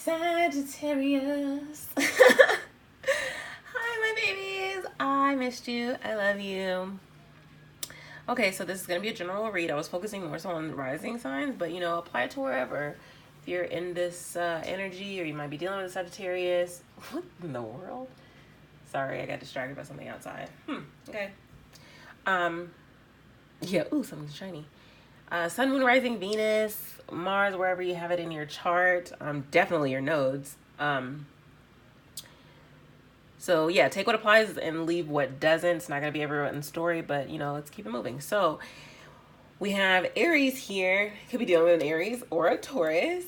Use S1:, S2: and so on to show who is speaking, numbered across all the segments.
S1: Sagittarius. Hi, my babies. I missed you. I love you. Okay, so this is going to be a general read. I was focusing more so on rising signs, but apply it to wherever. If you're in this energy, or you might be dealing with a Sagittarius. What in the world? Sorry, I got distracted by something outside. Okay. Yeah, ooh, something shiny. Sun, Moon, Rising, Venus, Mars, wherever you have it in your chart. Definitely your nodes. So yeah, take what applies and leave what doesn't. It's not going to be everyone's story, but let's keep it moving. So we have Aries here. Could be dealing with an Aries or a Taurus,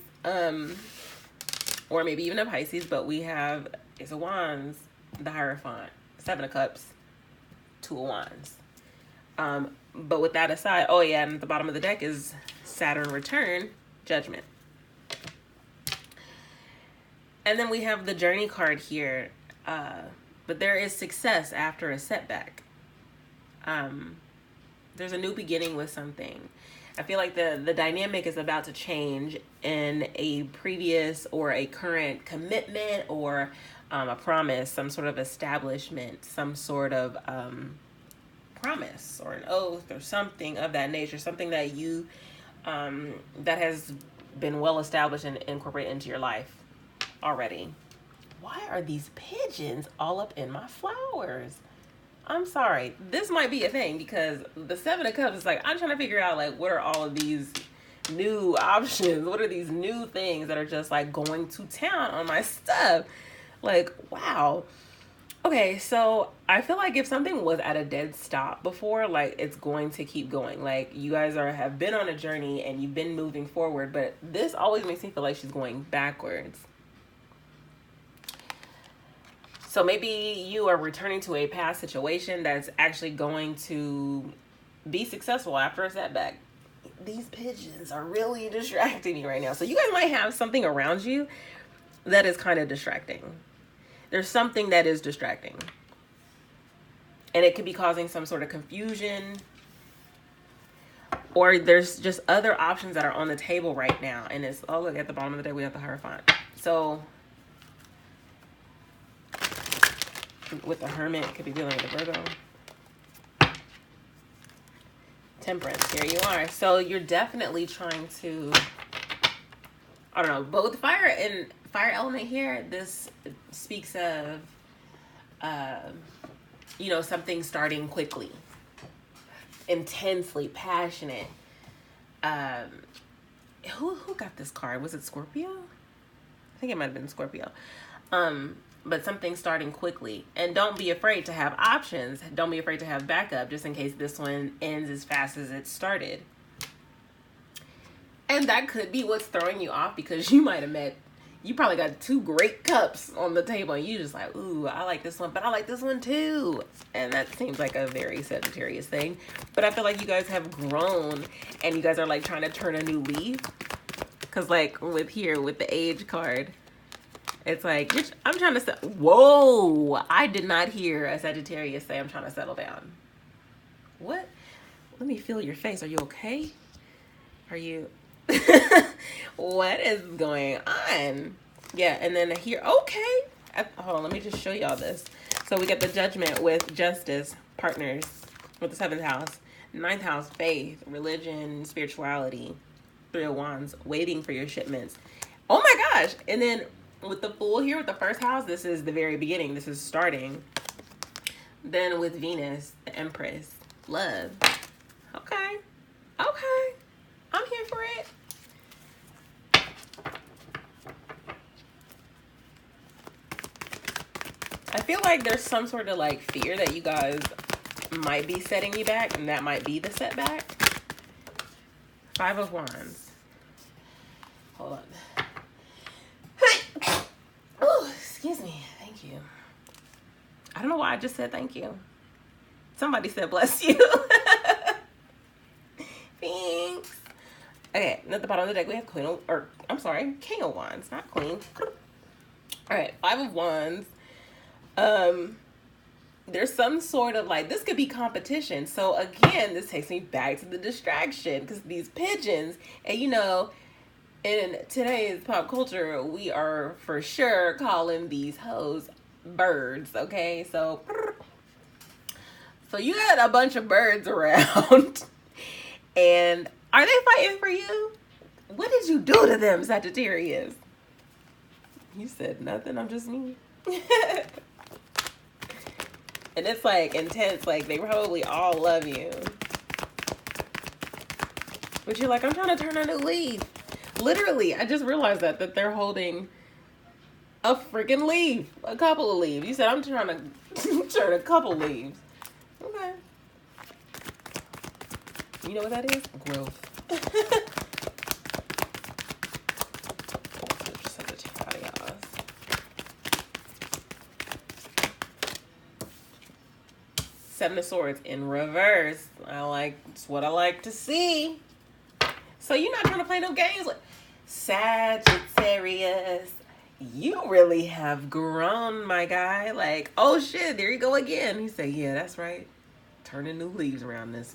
S1: or maybe even a Pisces, but we have Ace of Wands, the Hierophant, Seven of Cups, Two of Wands. But with that aside, oh yeah, and at the bottom of the deck is Saturn return, Judgment. And then we have the Journey card here. But there is success after a setback. There's a new beginning with something. I feel like the dynamic is about to change in a previous or a current commitment or a promise, some sort of establishment, some sort of promise or an oath or something of that nature, something that you that has been well established and incorporated into your life already. Why are these pigeons all up in my flowers? I'm sorry. This might be a thing because the Seven of Cups is like, I'm trying to figure out like what are all of these new options? What are these new things that are just like going to town on my stuff? Like, wow. Okay, so I feel like if something was at a dead stop before, like it's going to keep going. Like you guys have been on a journey and you've been moving forward, but this always makes me feel like she's going backwards. So maybe you are returning to a past situation that's actually going to be successful after a setback. These pigeons are really distracting me right now. So you guys might have something around you that is kind of distracting. There's something that is distracting. And it could be causing some sort of confusion. Or there's just other options that are on the table right now. And it's, oh, look, at the bottom of the deck, we have the Hierophant. So with the Hermit, could be dealing with the Virgo. Temperance, here you are. So you're definitely trying to, I don't know, both fire and fire element here. This speaks of, something starting quickly, intensely, passionate. Who got this card? Was it Scorpio? I think it might have been Scorpio. But something starting quickly. And don't be afraid to have options. Don't be afraid to have backup just in case this one ends as fast as it started. And that could be what's throwing you off because you might have you probably got two great cups on the table and you just like, ooh, I like this one, but I like this one too. And that seems like a very Sagittarius thing. But I feel like you guys have grown and you guys are like trying to turn a new leaf. Because like with the age card, it's like, I'm trying to whoa, I did not hear a Sagittarius say I'm trying to settle down. What? Let me feel your face. Are you okay? Are you... What is going on? Yeah, and then here, okay. Hold on, let me just show y'all this. So we got the Judgment with Justice, partners with the 7th house. 9th house, faith, religion, spirituality. 3 of Wands, waiting for your shipments. Oh my gosh. And then with the Fool here, with the 1st house, this is the very beginning. This is starting. Then with Venus, the Empress, love. Okay. Okay. I'm here for it. I feel like there's some sort of like fear that you guys might be setting you back, and that might be the setback. 5 of Wands. Hold on. Oh, excuse me. Thank you. I don't know why I just said thank you. Somebody said bless you. Thanks. Okay, at the bottom of the deck we have King of Wands, not Queen. All right, 5 of Wands. There's some sort of like, this could be competition. So again, this takes me back to the distraction because these pigeons, and In today's pop culture, we are for sure calling these hoes birds, okay? So you got a bunch of birds around. And are they fighting for you? What did you do to them, Sagittarius? You said nothing, I'm just me. And it's like intense, like they probably all love you. But you're like, I'm trying to turn a new leaf. Literally, I just realized that they're holding a freaking leaf. A couple of leaves. You said, I'm trying to turn a couple leaves. Okay. You know what that is? Growth. Seven of Swords in reverse. It's what I like to see. So you're not trying to play no games like Sagittarius. You really have grown, my guy. Like, oh shit, there you go again. He said, yeah, that's right. Turning new leaves around this.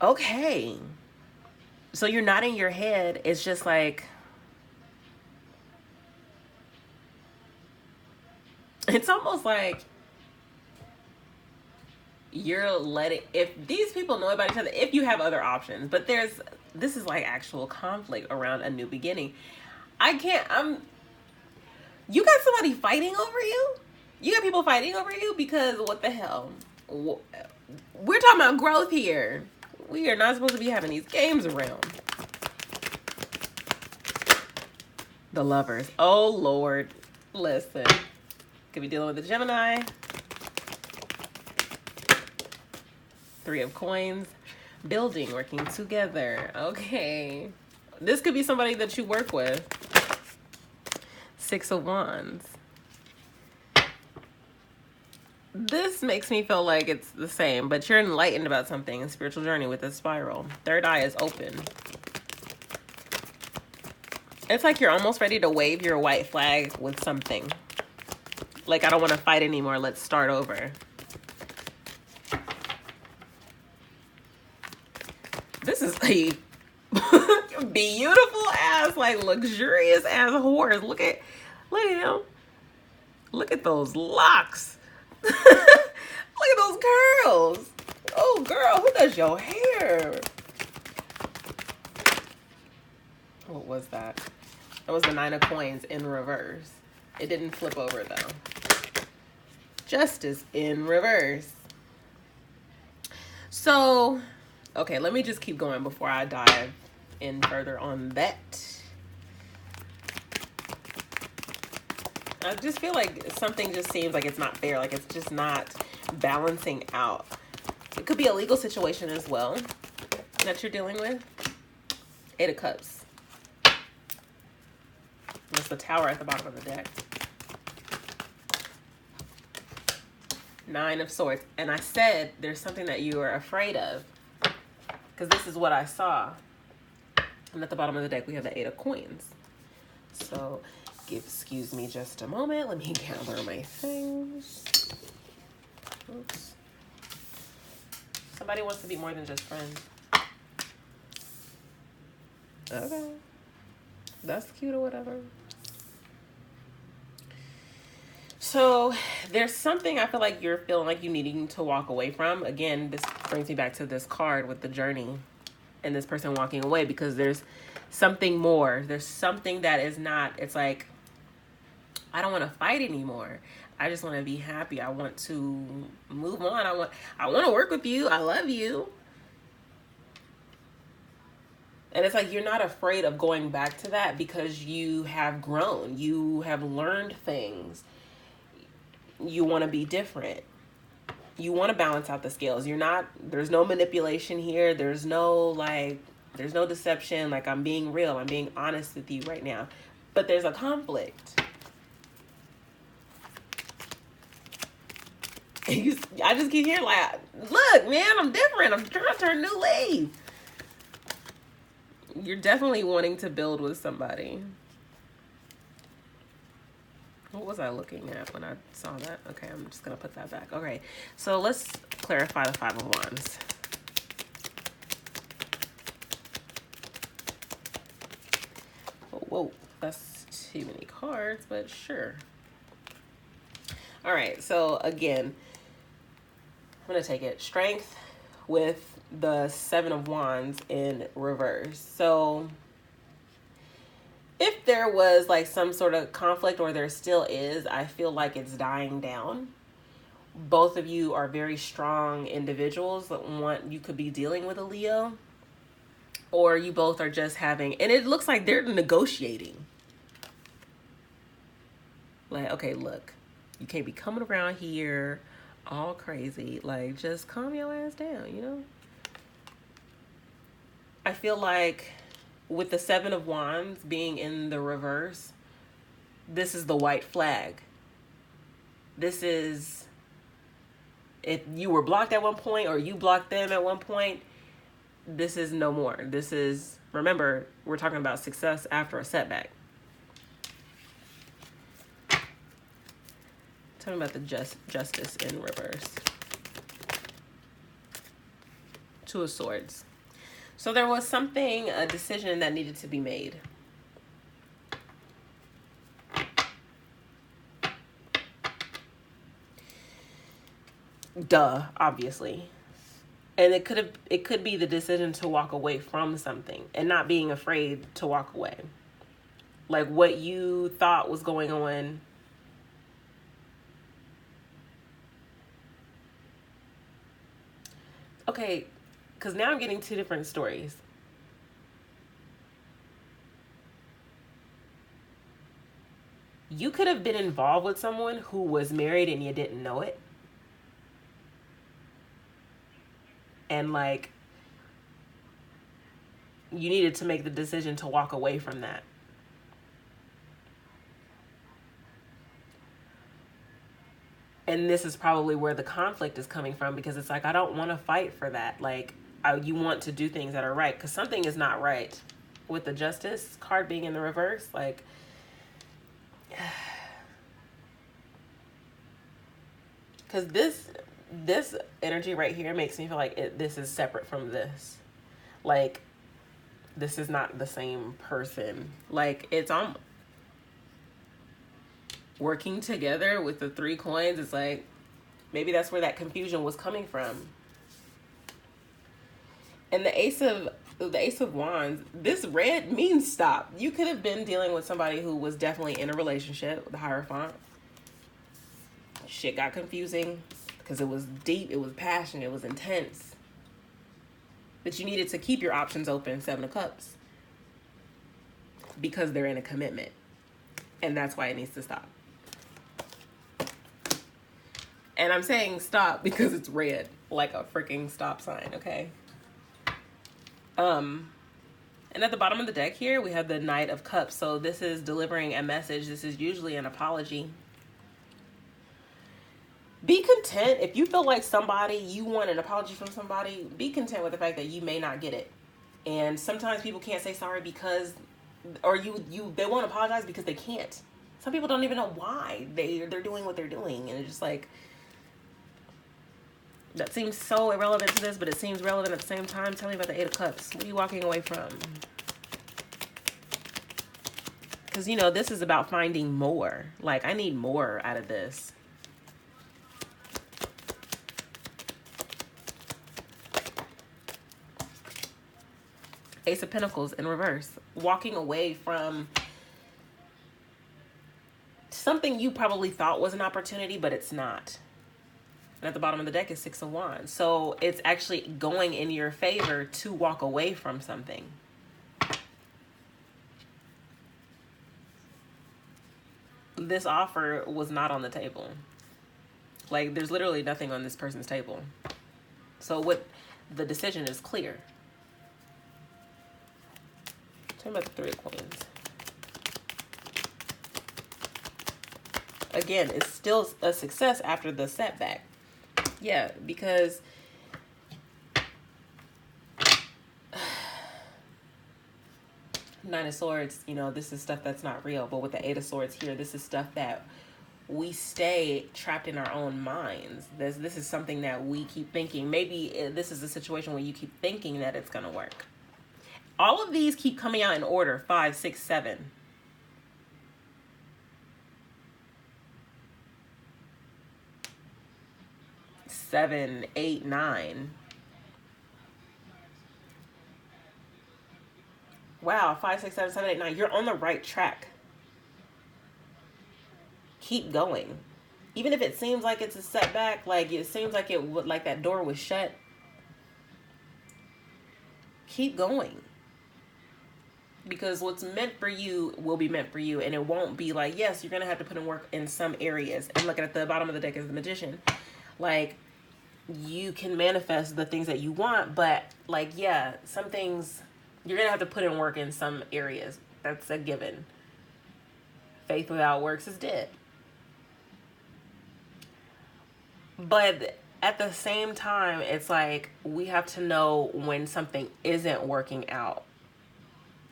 S1: Okay. So you're nodding your head. It's just like, it's almost like you're letting, if these people know about each other, if you have other options, but this is like actual conflict around a new beginning. You got somebody fighting over you? You got people fighting over you because what the hell? We're talking about growth here. We are not supposed to be having these games around. The Lovers. Oh, Lord. Listen. Could be dealing with the Gemini. Three of Coins. Building, working together. Okay. This could be somebody that you work with. Six of Wands. This makes me feel like it's the same, but you're enlightened about something in spiritual journey with this spiral. Third eye is open. It's like you're almost ready to wave your white flag with something. Like, I don't want to fight anymore. Let's start over. This is a beautiful ass, like luxurious ass horse. Look at him. Look at those locks. Look at those curls. Oh, girl, who does your hair? What was that? That was the Nine of Coins in reverse. It didn't flip over, though. Justice in reverse. So, okay, let me just keep going before I dive in further on that. I just feel like something just seems like it's not fair. Like it's just not balancing out. It could be a legal situation as well that you're dealing with. Eight of Cups. That's the Tower at the bottom of the deck. Nine of Swords. And I said there's something that you are afraid of. Because this is what I saw. And at the bottom of the deck, we have the Eight of Coins. So, excuse me just a moment. Let me gather my things. Oops. Somebody wants to be more than just friends. Okay. That's cute or whatever. So, there's something I feel like you're feeling like you needing to walk away from. Again, this brings me back to this card with the journey and this person walking away because there's something more. There's something that is not, it's like, I don't want to fight anymore. I just want to be happy. I want to move on. I want to work with you. I love you. And it's like you're not afraid of going back to that because you have grown. You have learned things. You want to be different. You want to balance out the scales. There's no manipulation here. There's no deception. Like, I'm being real. I'm being honest with you right now. But there's a conflict. I just keep hearing like, look, man, I'm different. I'm trying to turn a new leaf. You're definitely wanting to build with somebody. What was I looking at when I saw that? Okay, I'm just going to put that back. Okay, so let's clarify the Five of Wands. Whoa, that's too many cards, but sure. All right, so again, I'm going to take it. Strength with the Seven of Wands in reverse. So if there was like some sort of conflict, or there still is, I feel like it's dying down. Both of you are very strong individuals. You could be dealing with a Leo, or you both are just having, and it looks like they're negotiating. Like, okay, look, you can't be coming around here all crazy. Like, just calm your ass down, you know? I feel like with the Seven of Wands being in the reverse, this is the white flag. This is, if you were blocked at one point or you blocked them at one point, this is no more. This is, remember, we're talking about success after a setback. Tell me about the justice in reverse. Two of Swords. So there was something, a decision that needed to be made. Duh, obviously. And it could be the decision to walk away from something and not being afraid to walk away. Like what you thought was going on. Okay, because now I'm getting two different stories. You could have been involved with someone who was married and you didn't know it. And like, you needed to make the decision to walk away from that. And this is probably where the conflict is coming from, because it's like, I don't want to fight for that. Like, you want to do things that are right, because something is not right with the Justice card being in the reverse. Like, because this energy right here makes me feel like this is separate from this. Like, this is not the same person. Like, it's working together with the three coins. It's like, maybe that's where that confusion was coming from. And the Ace of Wands, this red means stop. You could have been dealing with somebody who was definitely in a relationship with the Hierophant. Shit got confusing because it was deep, it was passionate, it was intense. But you needed to keep your options open, Seven of Cups, because they're in a commitment. And that's why it needs to stop. And I'm saying stop because it's red, like a freaking stop sign, okay? And at the bottom of the deck here, we have the Knight of Cups. So this is delivering a message. This is usually an apology. Be content. If you feel like you want an apology from somebody, be content with the fact that you may not get it. And sometimes people can't say sorry because, or they won't apologize because they can't. Some people don't even know why they're doing what they're doing. And it's just like, that seems so irrelevant to this, but it seems relevant at the same time. Tell me about the Eight of Cups. What are you walking away from? Because, you know, this is about finding more. Like, I need more out of this. Ace of Pentacles in reverse. Walking away from something you probably thought was an opportunity, but it's not. And at the bottom of the deck is Six of Wands. So it's actually going in your favor to walk away from something. This offer was not on the table. Like, there's literally nothing on this person's table. So what the decision is clear. Tell me about the Three of Coins. Again, it's still a success after the setback. Yeah, because Nine of Swords, you know, this is stuff that's not real. But with the Eight of Swords here, this is stuff that we stay trapped in our own minds. This is something that we keep thinking. Maybe this is a situation where you keep thinking that it's going to work. All of these keep coming out in order. 5, 6, 7. 7, 8, 9. Wow, 5, 6, 7, 7, 8, 9. You're on the right track. Keep going. Even if it seems like it's a setback, like it seems like it would, like that door was shut, keep going. Because what's meant for you will be meant for you, and it won't be like, yes, you're gonna have to put in work in some areas. And looking at the bottom of the deck as the Magician, like, you can manifest the things that you want, but like, yeah, some things you're gonna have to put in work in some areas. That's a given. Faith without works is dead. But at the same time, it's like we have to know when something isn't working out.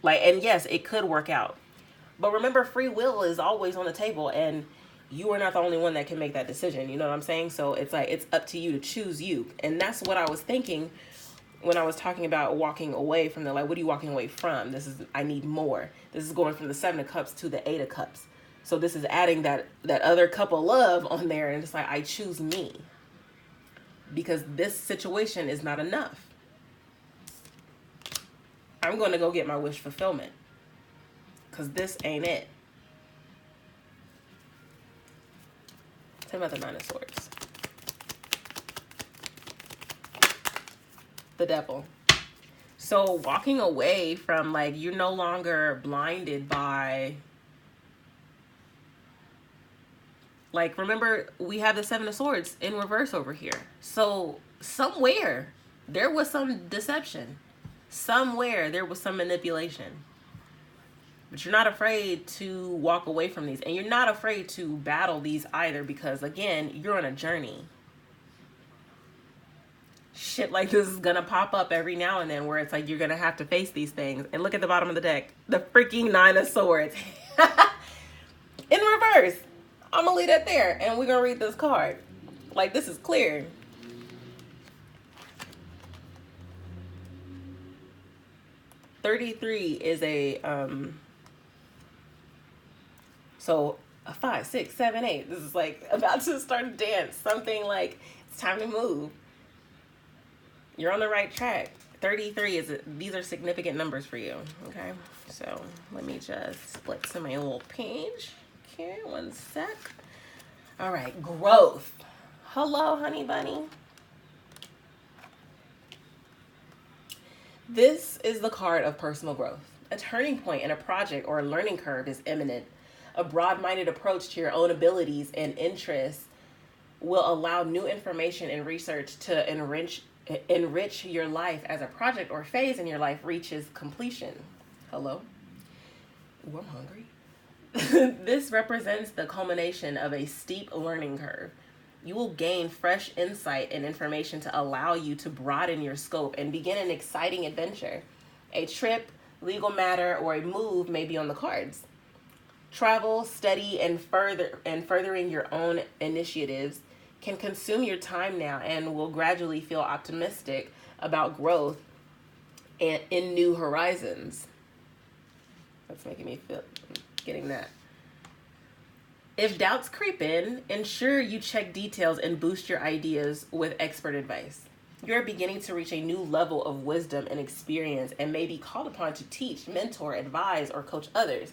S1: Like, and yes, it could work out. But remember, free will is always on the table, and you are not the only one that can make that decision. You know what I'm saying? So it's like, it's up to you to choose you. And that's what I was thinking when I was talking about walking away from the, like, what are you walking away from? This is, I need more. This is going from the 7 of Cups to the 8 of Cups. So this is adding that other cup of love on there. And it's like, I choose me. Because this situation is not enough. I'm going to go get my wish fulfillment. Because this ain't it. Tell me about the 9 of Swords. The Devil. So walking away from, like, you're no longer blinded by, like, remember, we have the 7 of Swords in reverse over here. So somewhere there was some deception. Somewhere there was some manipulation. But you're not afraid to walk away from these. And you're not afraid to battle these either, because, again, you're on a journey. Shit like this is going to pop up every now and then where it's like you're going to have to face these things. And look at the bottom of the deck. The freaking 9 of Swords. In reverse. I'm going to leave that there. And we're going to read this card. Like, this is clear. $33 is a, so a 5, 6, 7, 8. This is like about to start a dance. Something like it's time to move. You're on the right track. 33 is, these are significant numbers for you. Okay. So let me just split to my little page. Okay. 1 sec. All right. Growth. Hello, honey bunny. This is the card of personal growth. A turning point in a project or a learning curve is imminent. A broad-minded approach to your own abilities and interests will allow new information and research to enrich your life as a project or phase in your life reaches completion. Hello? Ooh, I'm hungry. This represents the culmination of a steep learning curve. You will gain fresh insight and information to allow you to broaden your scope and begin an exciting adventure. A trip, legal matter, or a move may be on the cards. Travel, study, and furthering your own initiatives can consume your time now and will gradually feel optimistic about growth and in new horizons. That's making me feel getting that. If doubts creep in, ensure you check details and boost your ideas with expert advice. You're beginning to reach a new level of wisdom and experience and may be called upon to teach, mentor, advise, or coach others.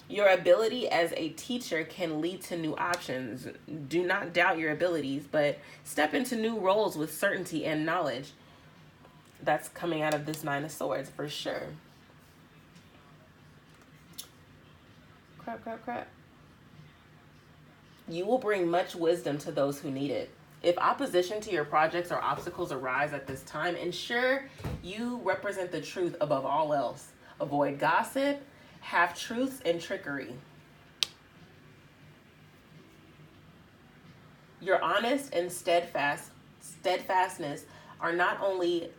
S1: Your ability as a teacher can lead to new options. Do not doubt your abilities, but step into new roles with certainty and knowledge. That's coming out of this 9 of Swords for sure. Crap. You will bring much wisdom to those who need it. If opposition to your projects or obstacles arise at this time, ensure you represent the truth above all else. Avoid gossip, half-truths, and trickery. Your honest and steadfastness are not only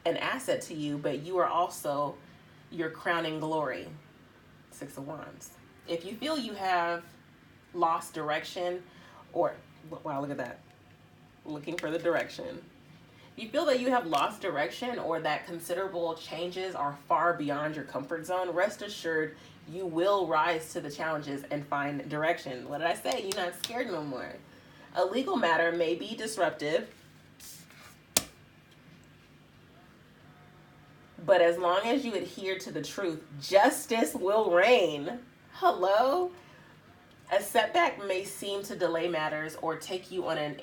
S1: an asset to you, but you are also your crowning glory. 6 of Wands. If you feel you have lost direction, or wow, look at that, looking for the direction. If you feel that you have lost direction or that considerable changes are far beyond your comfort zone, rest assured you will rise to the challenges and find direction. What did I say? You're not scared no more. A legal matter may be disruptive, but as long as you adhere to the truth, justice will reign. Hello? A setback may seem to delay matters or take you on an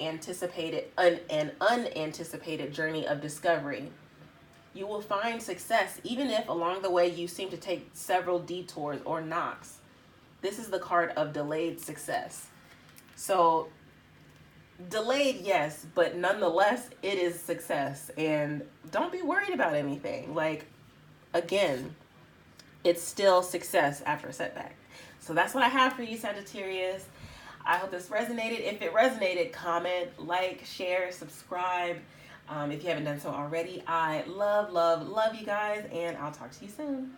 S1: unanticipated journey of discovery. You will find success even if along the way you seem to take several detours or knocks. This is the card of delayed success. So, delayed, yes, but nonetheless, it is success. And don't be worried about anything. Like, again, it's still success after a setback. So that's what I have for you, Sagittarius. I hope this resonated. If it resonated, comment, like, share, subscribe. If you haven't done so already, I love you guys, and I'll talk to you soon.